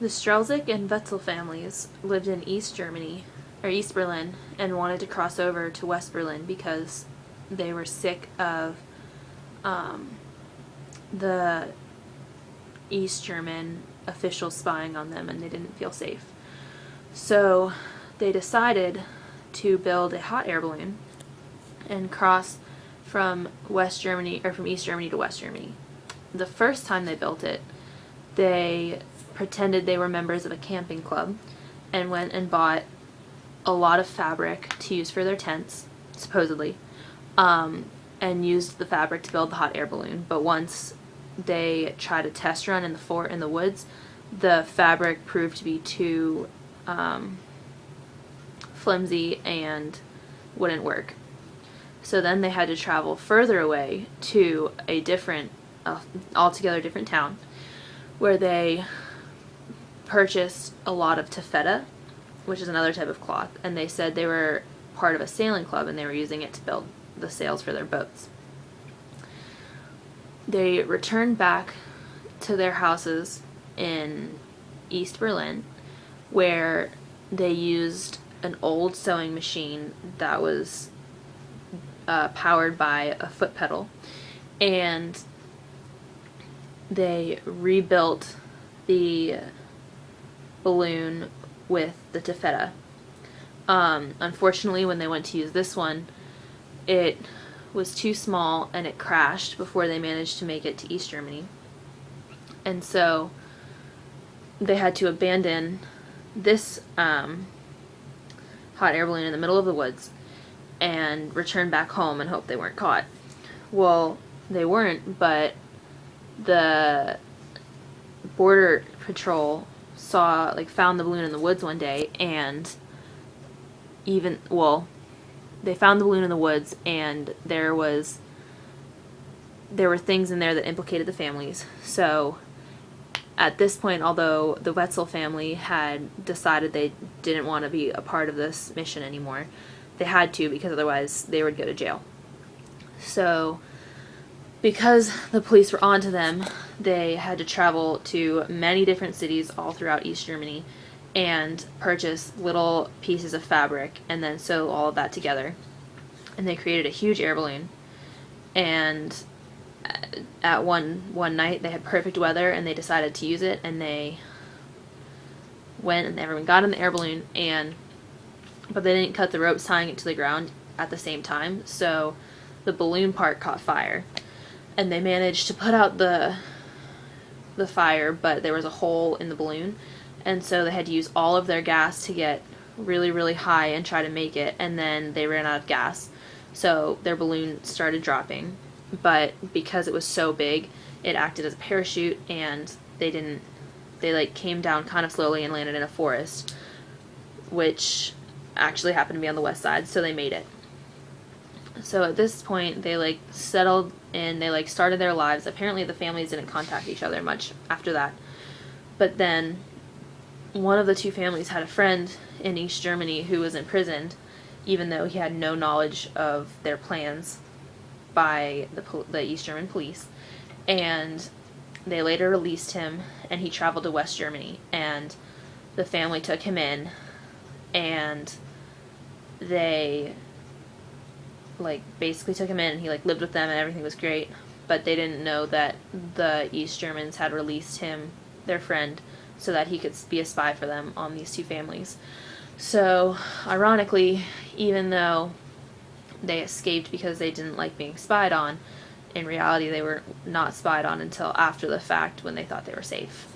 The Strelzig and Wetzel families lived in East Germany, or East Berlin, and wanted to cross over to West Berlin because they were sick of the East German officials spying on them, and they didn't feel safe. So they decided to build a hot air balloon and cross from West Germany, or from East Germany to West Germany. The first time they built it, they pretended they were members of a camping club and went and bought a lot of fabric to use for their tents, supposedly, and used the fabric to build the hot air balloon. But once they tried a test run in the fort in the woods, the fabric proved to be too flimsy and wouldn't work. So then they had to travel further away to a different, altogether different town, where they purchased a lot of taffeta, which is another type of cloth, and they said they were part of a sailing club and they were using it to build the sails for their boats. They returned back to their houses in East Berlin, where they used an old sewing machine that was powered by a foot pedal, and they rebuilt the balloon with the taffeta. Unfortunately, when they went to use this one, it was too small and it crashed before they managed to make it to East Germany. And so they had to abandon this hot air balloon in the middle of the woods and return back home and hope they weren't caught. Well, they weren't, but the border patrol found the balloon in the woods one day, and they found the balloon in the woods, and there were things in there that implicated the families. So at this point, although the Wetzel family had decided they didn't want to be a part of this mission anymore, they had to, because otherwise they would go to jail. So because the police were onto them, they had to travel to many different cities all throughout East Germany and purchase little pieces of fabric and then sew all of that together. And they created a huge air balloon. And at one night they had perfect weather and they decided to use it, and they went and everyone got in the air balloon, but they didn't cut the ropes tying it to the ground at the same time, so the balloon part caught fire. And they managed to put out the fire, but there was a hole in the balloon, and so they had to use all of their gas to get really, really high and try to make it, and then they ran out of gas, so their balloon started dropping. But because it was so big, it acted as a parachute, and they came down kind of slowly and landed in a forest, which actually happened to be on the west side, so they made it. So at this point, they settled in, they started their lives. Apparently the families didn't contact each other much after that. But then one of the two families had a friend in East Germany who was imprisoned, even though he had no knowledge of their plans by the East German police. And they later released him, and he traveled to West Germany, and the family took him in, and they basically took him in, and he lived with them and everything was great. But they didn't know that the East Germans had released him, their friend, so that he could be a spy for them on these two families. So ironically, even though they escaped because they didn't like being spied on, in reality they were not spied on until after the fact, when they thought they were safe.